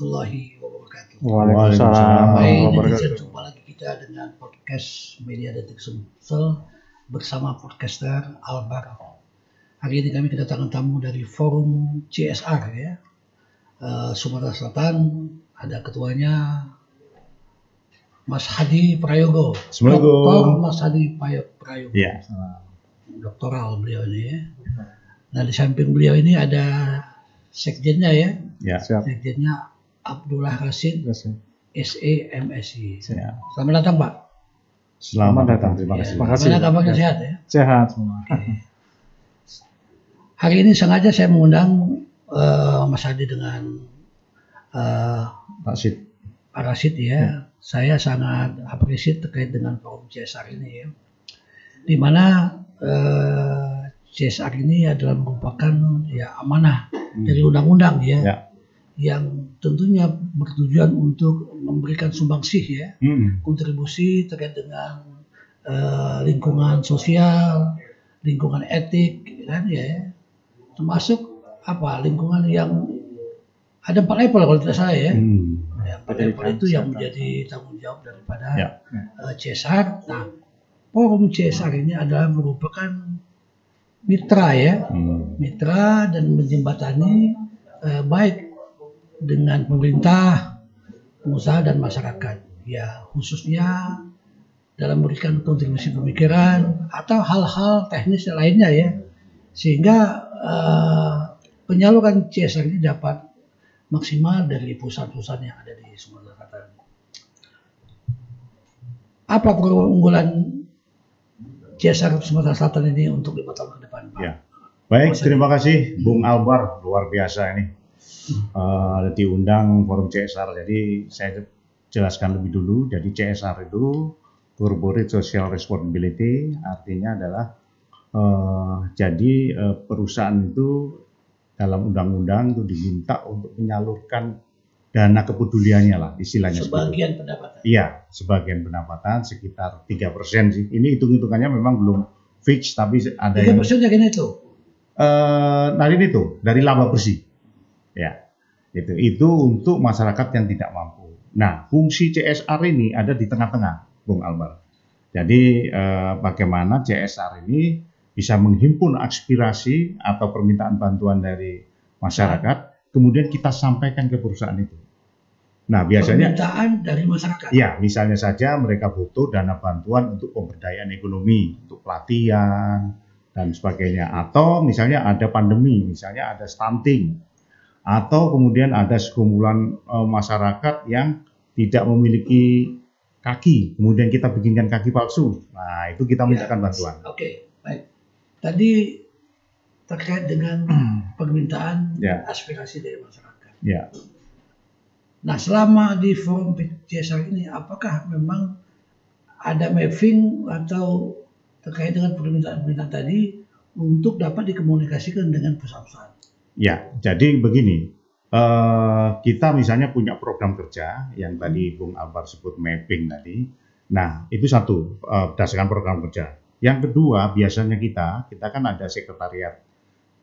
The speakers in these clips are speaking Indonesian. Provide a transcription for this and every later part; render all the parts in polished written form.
warahmatullahi wabarakatuh. Waalaikumsalam. Baik, netizen, jumpa lagi kita dengan podcast Media Detik Sumsel bersama podcaster Albar. Hari ini kami kedatangan tamu dari forum CSR ya, Sumatera Selatan. Ada ketuanya Mas Hadi Prayogo. Dr. Mas Hadi Prayogo. Ya. Doktoral beliau ini ya. Nah, di samping beliau ini ada sekjennya ya. Ya, siap. Sekjennya Abdullah Rashid, SEMSI. Siap. Selamat datang, Pak. Selamat datang, terima kasih. Terima kasih. Gimana kabarnya, sehat ya? Sehat semua. Hari ini sengaja saya mengundang Mas Hadi dengan Pak Rashid ya. Saya sangat apresiasi terkait dengan forum CSR ini ya. Di mana CSR ini adalah merupakan ya amanah dari undang-undang ya, yang tentunya bertujuan untuk memberikan sumbangsih ya, kontribusi terkait dengan lingkungan sosial, lingkungan etik kan ya, termasuk lingkungan yang ada 4 level kalau tidak salah ya. Ya, 4 level itu yang menjadi tanggung jawab daripada CSR. Nah, forum CSR ini adalah merupakan mitra ya, mitra dan menjembatani baik dengan pemerintah, pengusaha dan masyarakat. Ya, khususnya dalam memberikan kontribusi pemikiran atau hal-hal teknis lainnya ya, sehingga penyaluran CSR ini dapat maksimal dari perusahaan-perusahaan yang ada di Sumatera Selatan. Apa keunggulan CSR Sumatera Selatan ini untuk 5 tahun ke depan, Pak? Ya. Baik, terima kasih Bung Albar, luar biasa ini diundang forum CSR. Jadi saya jelaskan lebih dulu. Jadi CSR itu Corporate Social Responsibility, artinya adalah perusahaan itu dalam undang-undang itu diminta untuk menyalurkan dana kepeduliannya lah istilahnya. Sebagian pendapatan. Iya, sebagian pendapatan sekitar 3% sih. Ini hitung-hitungannya memang belum fix, tapi ada 3% yang gini tuh. Ini tuh dari laba bersih. Ya. Itu untuk masyarakat yang tidak mampu. Nah, fungsi CSR ini ada di tengah-tengah, Bung Albar. Jadi bagaimana CSR ini bisa menghimpun aspirasi atau permintaan bantuan dari masyarakat, kemudian kita sampaikan ke perusahaan itu. Nah, biasanya permintaan dari masyarakat. Ya, misalnya saja mereka butuh dana bantuan untuk pemberdayaan ekonomi, untuk pelatihan dan sebagainya, atau misalnya ada pandemi, misalnya ada stunting, atau kemudian ada sekumpulan masyarakat yang tidak memiliki kaki, kemudian kita bikinkan kaki palsu. Nah, itu kita mintakan bantuan. Oke, baik. Tadi terkait dengan permintaan aspirasi dari masyarakat. Ya. Nah, selama di forum CSR ini, apakah memang ada mapping atau terkait dengan permintaan-permintaan tadi untuk dapat dikomunikasikan dengan perusahaan-perusahaan? Ya, jadi begini, kita misalnya punya program kerja yang tadi Bung Albar sebut mapping tadi. Nah, itu satu, berdasarkan program kerja. Yang kedua, biasanya kita kan ada sekretariat.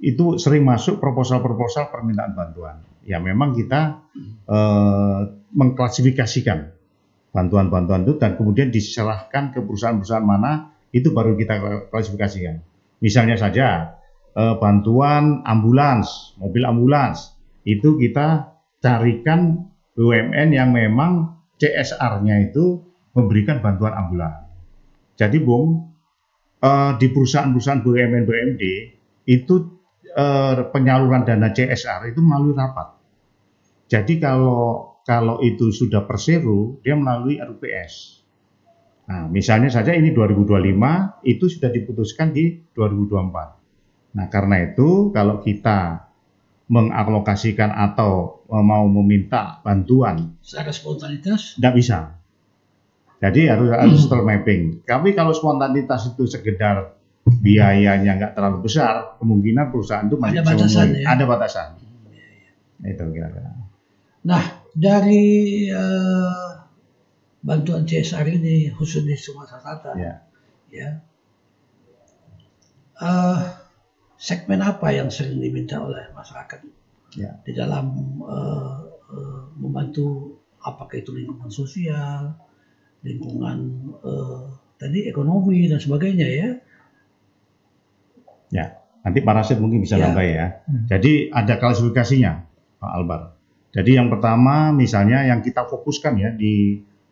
Itu sering masuk proposal-proposal permintaan bantuan. Ya memang kita mengklasifikasikan bantuan-bantuan itu dan kemudian diserahkan ke perusahaan-perusahaan mana, itu baru kita klasifikasikan. Misalnya saja bantuan ambulans, mobil ambulans, itu kita carikan BUMN yang memang CSR-nya itu memberikan bantuan ambulans. Jadi Bung, di perusahaan-perusahaan BUMN-BUMD itu penyaluran dana CSR itu melalui rapat. Jadi kalau itu sudah perseru, dia melalui RUPS. Nah, misalnya saja ini 2025, itu sudah diputuskan di 2024. Nah, karena itu kalau kita mengalokasikan atau mau meminta bantuan secara spontanitas, tidak bisa. Jadi harus termapping. Tapi kalau spontanitas itu sekedar biayanya nggak terlalu besar, kemungkinan perusahaan itu masih ada batasan, ya? Ada batasan. Itu kira-kira. Nah, dari bantuan CSR ini khusus di Sumatera Selatan, segmen apa yang sering diminta oleh masyarakat di dalam membantu apakah itu lingkungan sosial, lingkungan tadi ekonomi dan sebagainya ya. Ya, nanti Pak Rasid mungkin bisa nambah ya. Jadi ada klasifikasinya, Pak Albar. Jadi yang pertama misalnya yang kita fokuskan ya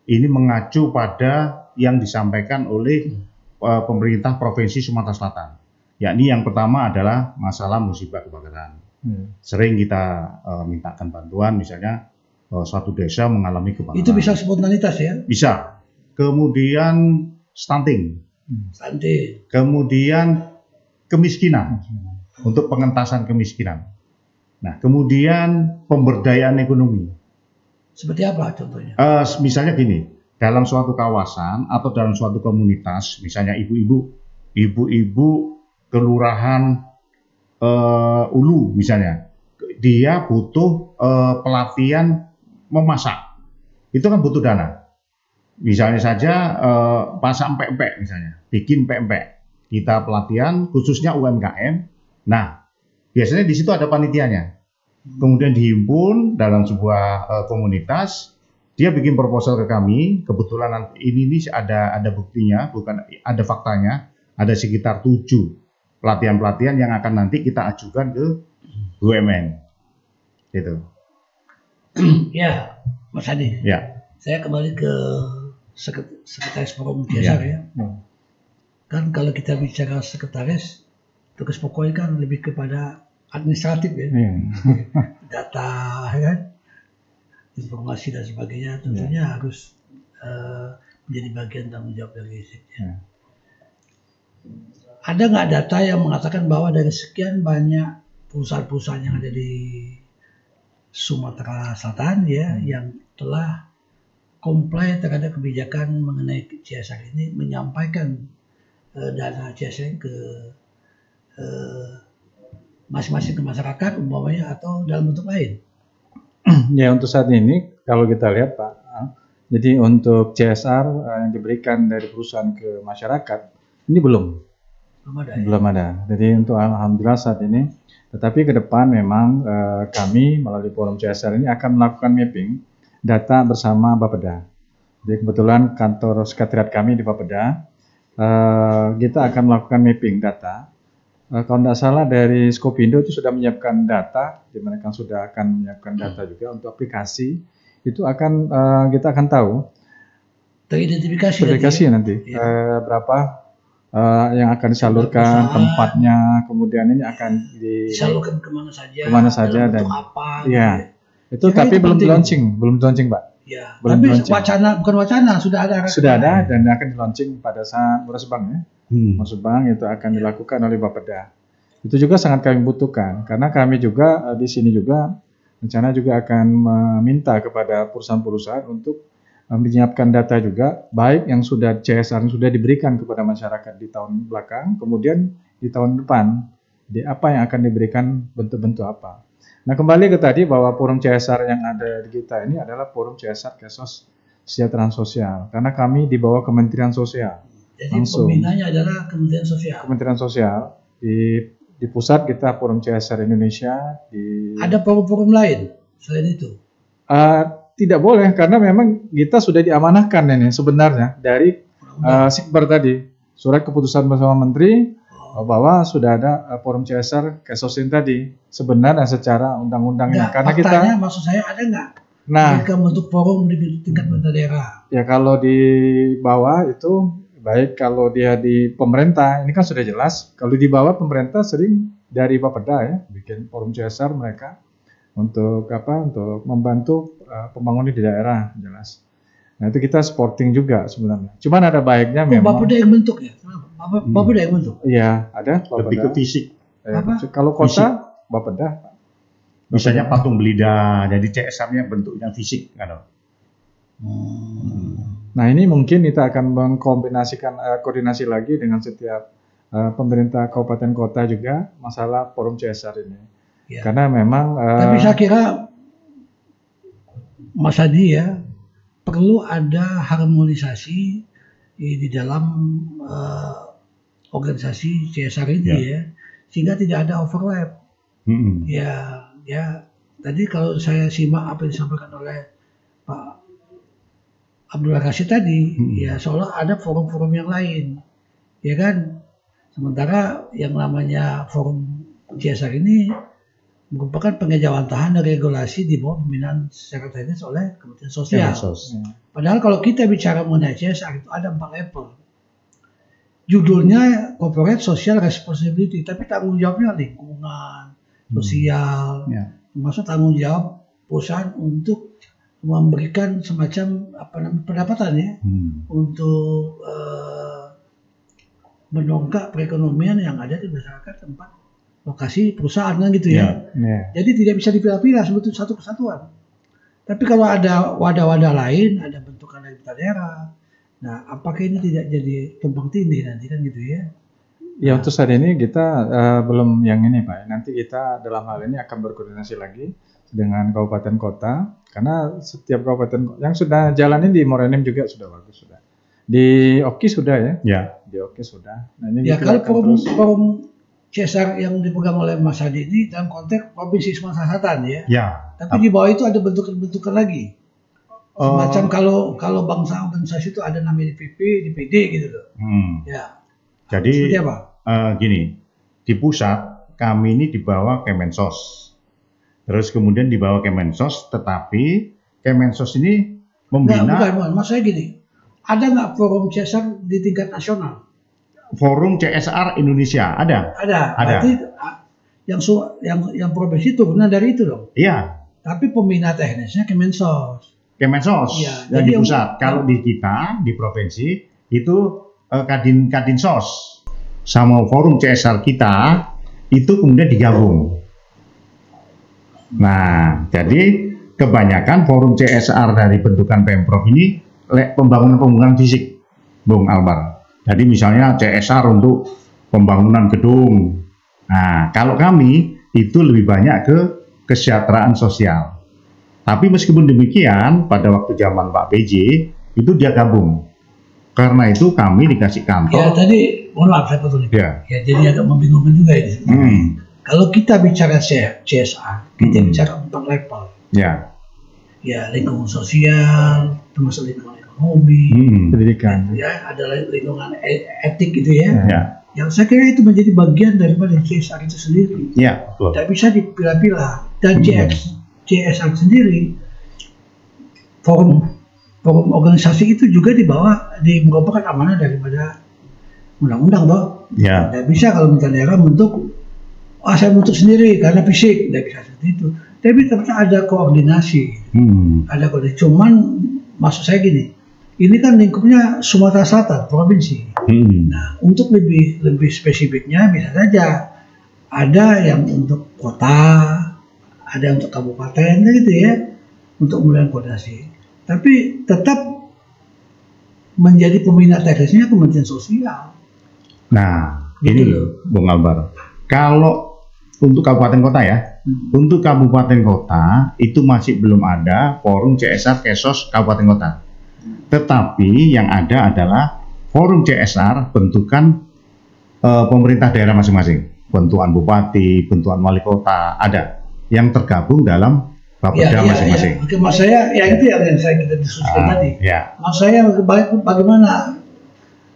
ini mengacu pada yang disampaikan oleh pemerintah Provinsi Sumatera Selatan. Yakni yang pertama adalah masalah musibah kebakaran. Sering kita mintakan bantuan misalnya suatu desa mengalami kebakaran. Itu bisa spontanitas ya? Bisa. Kemudian stunting. Kemudian kemiskinan. Untuk pengentasan kemiskinan. Nah, kemudian pemberdayaan ekonomi. Seperti apa contohnya? Misalnya gini, dalam suatu kawasan atau dalam suatu komunitas, misalnya ibu-ibu kelurahan Ulu misalnya, dia butuh pelatihan memasak, itu kan butuh dana. Misalnya saja pasang pempek misalnya, bikin pempek, kita pelatihan khususnya UMKM. Nah, biasanya di situ ada panitianya. Kemudian dihimpun dalam sebuah komunitas, dia bikin proposal ke kami. Kebetulan ini ada buktinya, bukan ada faktanya. Ada sekitar 7 pelatihan-pelatihan yang akan nanti kita ajukan ke BUMN. Gitu. Ya, Mas Adi. Ya. Saya kembali ke sekretaris forum CSR ya. Kan kalau kita bicara sekretaris, tugas pokoknya kan lebih kepada administratif ya, data kan, informasi dan sebagainya tentunya harus menjadi bagian tanggung jawab dari sekjen. Ada nggak data yang mengatakan bahwa dari sekian banyak perusahaan-perusahaan yang ada di Sumatera Selatan ya, yang telah comply terhadap kebijakan mengenai CSR ini, menyampaikan dana CSR ke masing-masing ke masyarakat umpamanya atau dalam bentuk lain? Ya, untuk saat ini kalau kita lihat Pak, jadi untuk CSR yang diberikan dari perusahaan ke masyarakat ini belum ada. Jadi untuk alhamdulillah saat ini, tetapi ke depan memang kami melalui forum CSR ini akan melakukan mapping data bersama Bapeda. Jadi kebetulan kantor sekretariat kami di Bapeda, kita akan melakukan mapping data. Kalau tidak salah dari Skopindo itu sudah menyiapkan data, di mana kan sudah akan menyiapkan data juga untuk aplikasi. Itu akan kita akan tahu teridentifikasi nanti berapa yang akan disalurkan, tempatnya, kemudian ini akan disalurkan kemana saja dan apa. Ya, itu tapi belum launching Pak. Ya, tapi bukan wacana sudah ada dan akan di launching pada saat Muresbang ya. Muresbang itu akan dilakukan oleh Bapeda. Itu juga sangat kami butuhkan karena kami juga di sini juga rencana juga akan meminta kepada perusahaan-perusahaan untuk menyiapkan data juga, baik yang sudah CSR yang sudah diberikan kepada masyarakat di tahun belakang, kemudian di tahun depan, di apa yang akan diberikan bentuk-bentuk apa. Nah, kembali ke tadi bahwa forum CSR yang ada di kita ini adalah forum CSR Kesejahteraan Sosial, karena kami di bawah Kementerian Sosial. Jadi pembinanya adalah Kementerian Sosial. Kementerian Sosial di pusat kita forum CSR Indonesia. Ada forum-forum lain selain itu? Tidak boleh karena memang kita sudah diamanahkan ini sebenarnya dari Sikbar tadi, surat keputusan bersama Menteri bahwa sudah ada forum CSR Kesos tadi sebenarnya secara undang-undangnya. Karena faktanya, maksud saya ada nggak? Mereka bentuk forum di tingkat daerah. Ya kalau di bawah itu baik, kalau dia di pemerintah ini kan sudah jelas. Kalau di bawah pemerintah sering dari Bapeda ya bikin forum CSR mereka untuk untuk membantu pembangunan di daerah jelas. Nah itu kita supporting juga sebenarnya. Cuman ada baiknya memang. Bapeda yang bentuk ya? Bapeda yang bentuk? Iya ada. Bapeda. Lebih ke fisik. Kalau kota Bapeda. Misalnya patung belida, jadi CSR-nya bentuknya fisik kan? Nah ini mungkin kita akan mengkombinasikan koordinasi lagi dengan setiap pemerintah kabupaten kota juga masalah forum CSR ini. Ya. Karena memang. Tapi saya kira Mas Adi ya perlu ada harmonisasi di dalam organisasi CSR ini ya, sehingga tidak ada overlap. Ya tadi kalau saya simak apa yang disampaikan oleh Pak Abdul Rashid tadi, ya seolah ada forum-forum yang lain, ya kan? Sementara yang namanya forum CSR ini merupakan pengejawantahan dan regulasi di bawah pembinaan secara teknis oleh Kementerian Sosial. Padahal kalau kita bicara mengenai CSR itu ada 4 level. Judulnya Corporate Social Responsibility, tapi tanggung jawabnya lingkungan, sosial, termasuk tanggung jawab perusahaan untuk memberikan semacam pendapatan ya, untuk mendongkrak perekonomian yang ada di masyarakat tempat lokasi perusahaan kan gitu ya. Jadi tidak bisa dipilah-pilah sebetulnya satu kesatuan. Tapi kalau ada wadah-wadah lain, ada bentukan dari daerah. Nah, apakah ini tidak jadi tumpang tindih nanti kan gitu ya? Ya untuk saat ini kita belum yang ini Pak. Nanti kita dalam hal ini akan berkoordinasi lagi dengan kabupaten kota, karena setiap kabupaten yang sudah jalanin di Morenim juga sudah bagus sudah. Di Oki sudah ya? Ya. Di Oki sudah. Nah, ini ya kalau forum CSR yang dipegang oleh Mas Hadi ini dalam konteks Provinsi Sumatera Selatan ya. Tapi di bawah itu ada bentukan-bentukan lagi. Semacam kalau bangsa organisasi itu ada namanya DPP, DPD gitu loh. Ya. Jadi apa? Gini, di pusat kami ini di bawah Kemensos. Terus kemudian di bawah Kemensos, tetapi Kemensos ini membina. Bukan. Maksudnya gini, ada nggak forum CSR di tingkat nasional? Forum CSR Indonesia ada. Berarti yang provinsi turunnya dari itu dong. Iya. Tapi pembina teknisnya Kemensos. Ya, yang di pusat. Kalau di kita di provinsi itu Kadinsos sama forum CSR kita itu kemudian digabung. Nah, jadi kebanyakan forum CSR dari bentukan Pemprov ini pembangunan fisik, Bung Albar. Jadi misalnya CSR untuk pembangunan gedung. Nah, kalau kami itu lebih banyak ke kesejahteraan sosial. Tapi meskipun demikian, pada waktu zaman Pak PJ itu dia gabung. Karena itu kami dikasih kantor. Ya tadi, mohon maaf saya potong. Ya jadi agak membingungkan juga ini. Kalau kita bicara CSR, kita bicara 4 level. Ya lingkungan sosial, termasuk lingkungan ekonomi, pendidikan. Ya ada lingkungan etik gitu ya. Yang saya kira itu menjadi bagian daripada CSR itu sendiri. Tidak bisa dipilah-pilah. Dan CSR sendiri, forum organisasi itu juga merupakan amanah daripada undang-undang toh. Tidak bisa kalau minta daerah bentuk, saya bentuk sendiri karena fisik, tidak bisa seperti itu. Tapi tetap ada koordinasi. Ada koordinasi. Cuman maksud saya gini, ini kan lingkupnya Sumatera Selatan, provinsi. Nah, untuk lebih spesifiknya bisa saja ada yang untuk kota, ada yang untuk kabupaten gitu ya, untuk kemudian koordinasi. Tapi tetap menjadi pembina teknisnya Kementerian Sosial. Nah, gitu ini loh, Bung Albar. Kalau untuk kabupaten kota ya, untuk kabupaten kota itu masih belum ada forum CSR Kesos kabupaten kota. Tetapi yang ada adalah forum CSR bentukan pemerintah daerah masing-masing, bentukan bupati, bentukan wali kota, ada yang tergabung dalam bapeda masing-masing. Maksud saya, itu yang kita diskusikan tadi. Maksud saya bagaimana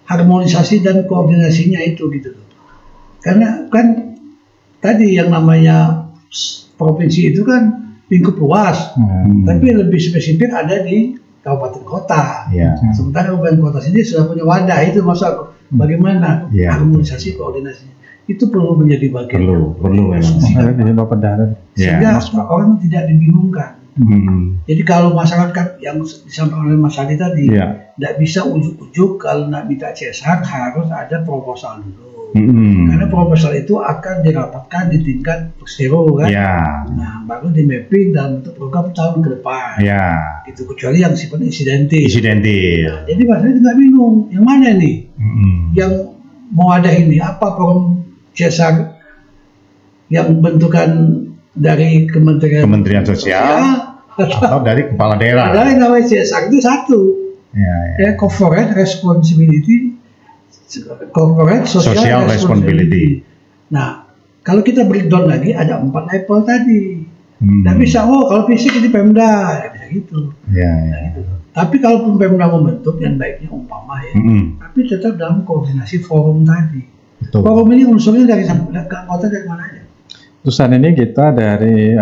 harmonisasi dan koordinasinya itu gitu. Karena kan tadi yang namanya provinsi itu kan lingkup luas, tapi lebih spesifik ada di kabupaten kota. Sementara kabupaten kota sendiri sudah punya wadah, itu maksud bagaimana harmonisasi koordinasinya. Itu perlu menjadi bagian. Perlu memang. Sehingga orang tidak dibingungkan. Jadi kalau masyarakat yang disampaikan oleh Mas Hadi tadi, tidak bisa ujuk-ujuk kalau nak minta CSR harus ada proposal dulu. Karena proposal itu akan dirapatkan di tingkat persero kan. Nah, baru di mapping dalam bentuk program tahun ke depan. Gitu, kecuali yang sifatnya insidentil. Nah, jadi Mas Hadi tidak bingung, yang mana nih? Yang mau ada ini apa forum CSR yang bentukan dari Kementerian Sosial atau dari kepala daerah. Padahal yang namanya CSR itu satu, Corporate Responsibility, Corporate Social Responsibility. Nah, kalau kita breakdown lagi ada 4 level tadi. Nggak bisa, oh kalau fisik ini Pemda, nggak bisa gitu. Ya. Gitu. Tapi kalau Pemda membentuk, yang baiknya umpama ya, tapi tetap dalam koordinasi forum tadi. Betul. Forum ini unsurnya dari anggota dari mana aja? Perusahaan ini kita dari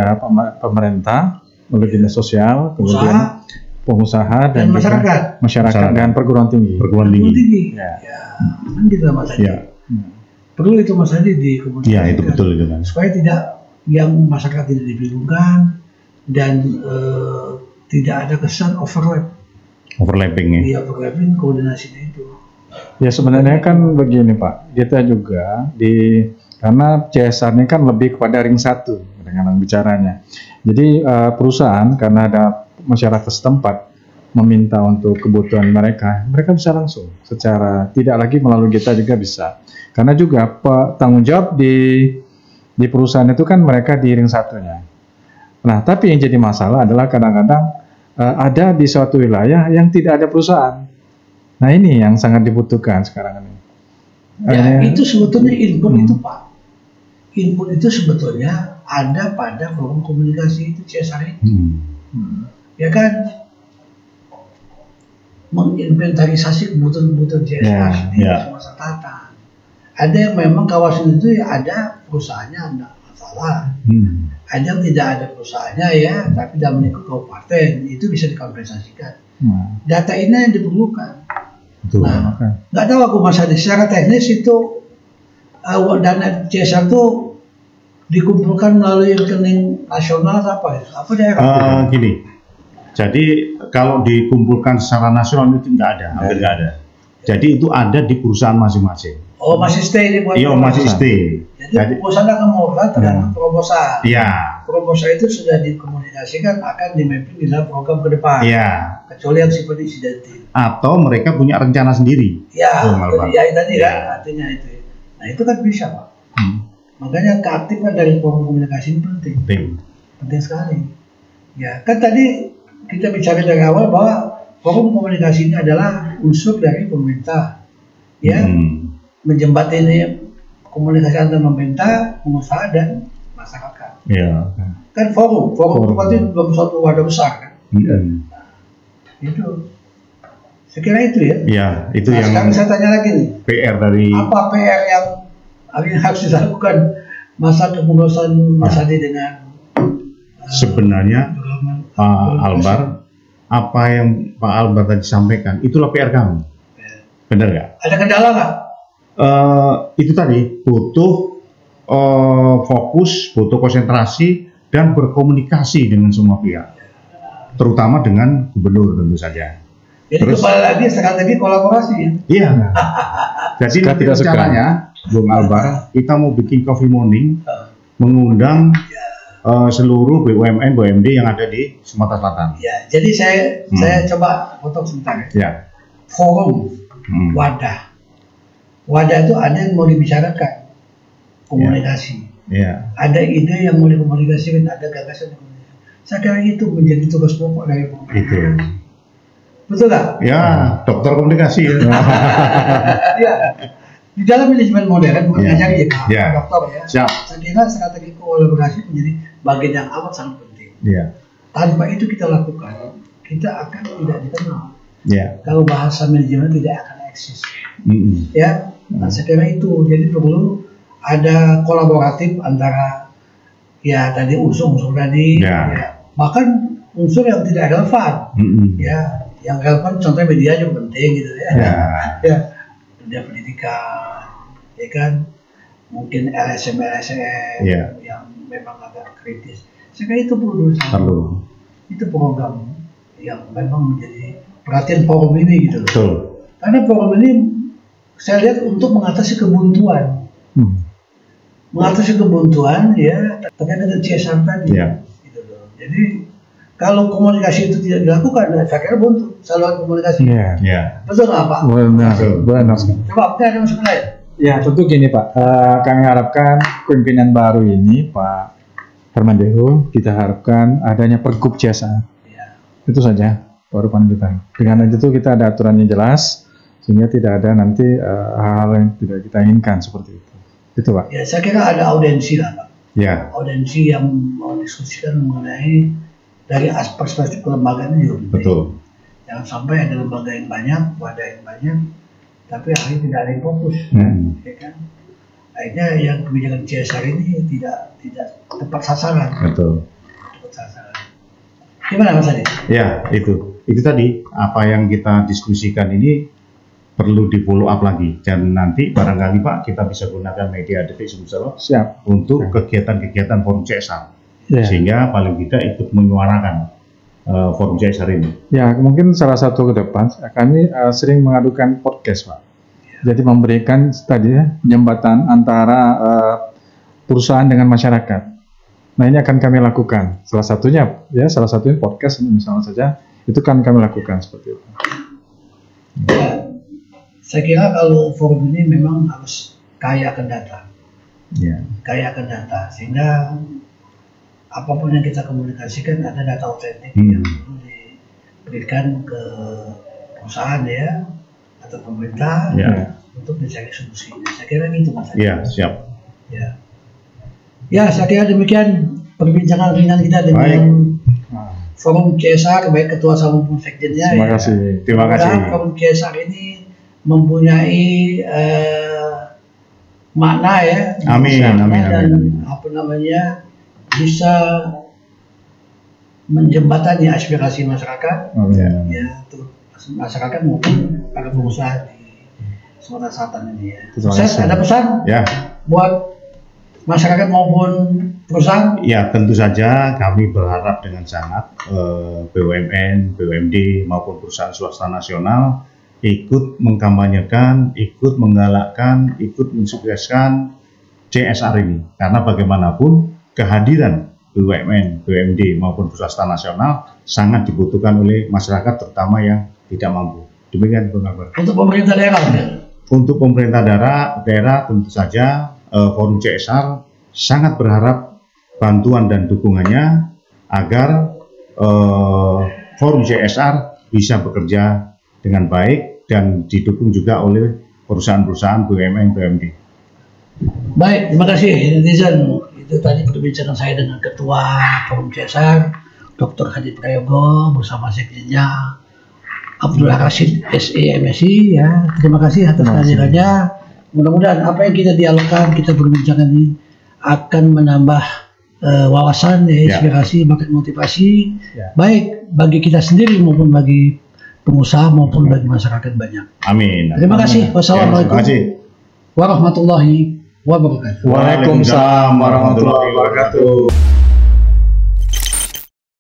pemerintah, oleh dinas sosial, kemudian pengusaha dan masyarakat dan perguruan tinggi. Ya, kan gitu Mas Adi. Ya. Perlu itu Mas Adi dikomunikasikan. Iya, itu betul itu kan. Supaya tidak yang masyarakat tidak dibingungkan dan tidak ada kesan overlapping ya. Iya, overlapping koordinasinya itu. Ya sebenarnya kan begini Pak, kita juga karena CSR ini kan lebih kepada ring 1 dengan bicaranya. Jadi perusahaan karena ada masyarakat setempat meminta untuk kebutuhan mereka bisa langsung secara tidak lagi melalui kita juga bisa. Karena juga tanggung jawab di perusahaan itu kan mereka di ring 1-nya. Nah, tapi yang jadi masalah adalah kadang-kadang ada di suatu wilayah yang tidak ada perusahaan. Nah, ini yang sangat dibutuhkan sekarang ini. Ya, itu sebetulnya input itu Pak. Input itu sebetulnya ada pada forum komunikasi itu CSR itu. Ya kan, menginventarisasi kebutuhan-kebutuhan CSR di masa tata. Ada yang memang kawasan itu ya ada perusahaannya, ada masalah. Ada yang tidak ada perusahaannya ya, tapi dalam lingkup kabupaten itu bisa dikompensasikan. Data ini yang diperlukan. Betul. Nah, nggak tahu aku Mas Adi, secara teknis itu dana CSR itu dikumpulkan melalui rekening nasional atau apa? Apa daerah? Gini, jadi kalau dikumpulkan secara nasional itu nggak ada, hampir nggak ada. Jadi itu ada di perusahaan masing-masing. Oh, masih stay di Iya, masih stay. Jadi perusahaan akan mengelola tergantung proposal. Iya. Proposal itu sudah dikomunikasikan akan di-mapping di dalam program ke depan. Iya. Kecuali yang sifatnya insidentil. Atau mereka punya rencana sendiri. Ya, tadi kan artinya itu. Nah, itu kan bisa Pak. Makanya keaktifan dari forum komunikasi ini penting. Penting sekali. Ya, kan tadi kita bicara dari awal bahwa forum komunikasi ini adalah unsur dari pemerintah. Ya. Menjembatani komunikasi antar pemerintah, pengusaha dan masyarakat. Iya. Kan forum berarti dalam suatu wadah besar kan. Itu. Saya kira itu ya. Iya, itu yang. Sekarang saya tanya lagi nih. PR dari. Apa PR yang harus dilakukan masa kepengurusan Mas Adi dengan sebenarnya Pak Albar, apa yang Pak Albar tadi sampaikan, itulah PR kami. Benar nggak? Ada kendala nggak? Itu tadi butuh fokus, butuh konsentrasi dan berkomunikasi dengan semua pihak, terutama dengan gubernur tentu saja. Jadi kembali lagi kolaborasi ya? Iya. Jadi nanti rencananya Bung Albar kita mau bikin coffee morning, mengundang seluruh BUMN BUMD yang ada di Sumatera Selatan. Ya, jadi saya coba potong sebentar ya. Forum, wadah itu ada yang mau dibicarakan, komunikasi. Ya. Ada ide yang mau dikomunikasikan, ada gagasan. Saya kira itu menjadi tugas pokok dari komunikasi. Betul nggak? Ya, dokter komunikasi ya. Ya. Di dalam manajemen modern bukan ngajari ya, dokter ya. Siap. Saya kira strategi kolaborasi menjadi bagian yang amat sangat penting. Ya. Tanpa itu kita lakukan, kita akan tidak dikenal. Ya. Kalau bahasa manajemen tidak akan eksis. Ya, nah, saya kira itu. Jadi perlu ada kolaboratif antara ya tadi unsur-unsur tadi, ya. Bahkan unsur yang tidak relevan, ya. Yang relevan contohnya media juga penting gitu ya. Ya. Dunia pendidikan, ya kan, mungkin LSM yang memang agak kritis. Saya kira itu perlu itu program yang memang menjadi perhatian forum ini gitu. Betul. Karena forum ini saya lihat untuk mengatasi kebuntuan, mengatasi kebuntuan ya terkait dengan CSR tadi. Gitu loh. Jadi kalau komunikasi itu tidak dilakukan, saya kira buntu saluran komunikasi. Betul nggak Pak? Benar. Coba ada masuk lain. Ya tentu gini Pak, kami harapkan pimpinan baru ini Pak Permendehu, kita harapkan adanya pergub jasa. Itu saja baru panjutan. Dengan itu kita ada aturannya jelas, sehingga tidak ada nanti hal-hal yang tidak kita inginkan seperti itu. Itu Pak. Ya saya kira ada audiensi lah Pak. Ya. Audiensi yang mau diskusikan mengenai dari aspek kelembagaan itu. Betul. Jangan sampai ada lembaga yang banyak, wadah yang banyak, tapi akhirnya tidak ada yang fokus, ya kan? Akhirnya yang kebijakan CSR ini tidak tepat sasaran. Betul. Tepat sasaran. Gimana Mas Adi? Ya, itu tadi apa yang kita diskusikan ini perlu di follow up lagi, dan nanti barangkali Pak kita bisa gunakan media Detik Sumsel untuk kegiatan-kegiatan forum CSR, sehingga paling tidak ikut menyuarakan forum CSR ini. Ya, mungkin salah satu ke depan kami sering mengadukan podcast, Pak. Jadi memberikan tadi jembatan antara perusahaan dengan masyarakat. Nah, ini akan kami lakukan. Salah satunya podcast ini misalnya saja, itu kan kami lakukan seperti itu. Ya, saya kira kalau forum ini memang harus kaya akan data. Ya. Kaya akan data, sehingga apapun yang kita komunikasikan ada data otentik yang perlu diberikan ke perusahaan ya atau pemerintah untuk mencari solusi. Saya kira itu Mas. Iya, siap. Ya, saya kira demikian perbincangan ringan kita dengan forum CSR, baik ketua maupun sekjennya. Terima kasih. Terima kasih. Forum CSR ini mempunyai makna ya. Amin. Dan apa namanya, bisa menjembatani aspirasi masyarakat, ya, untuk masyarakat maupun para pengusaha di Sumatera Selatan ini ya. Ada pesan buat masyarakat maupun perusahaan? Ya, tentu saja kami berharap dengan sangat BUMN, BUMD maupun perusahaan swasta nasional ikut mengkampanyekan, ikut menggalakkan, ikut mensukseskan CSR ini, karena bagaimanapun kehadiran BUMN, BUMD maupun swasta nasional sangat dibutuhkan oleh masyarakat, terutama yang tidak mampu. Demikian Bung Akbar. Untuk pemerintah daerah? Untuk pemerintah daerah tentu saja forum CSR sangat berharap bantuan dan dukungannya agar forum CSR bisa bekerja dengan baik dan didukung juga oleh perusahaan-perusahaan BUMN, BUMD. Baik, terima kasih netizen. Itu tadi perbincangan saya dengan Ketua Forum CSR, Dr. Hadi Prayogo bersama sekjennya Abdullah Rashid SE MSI ya. Terima kasih atas kehadirannya. Mudah-mudahan apa yang kita dialogkan, kita berbincangkan ini akan menambah wawasan, inspirasi, bahkan motivasi, baik bagi kita sendiri maupun bagi pengusaha maupun bagi masyarakat banyak. Amin. Terima kasih. Wassalamualaikum warahmatullahi wabarakatuh. Waalaikumsalam warahmatullahi wabarakatuh.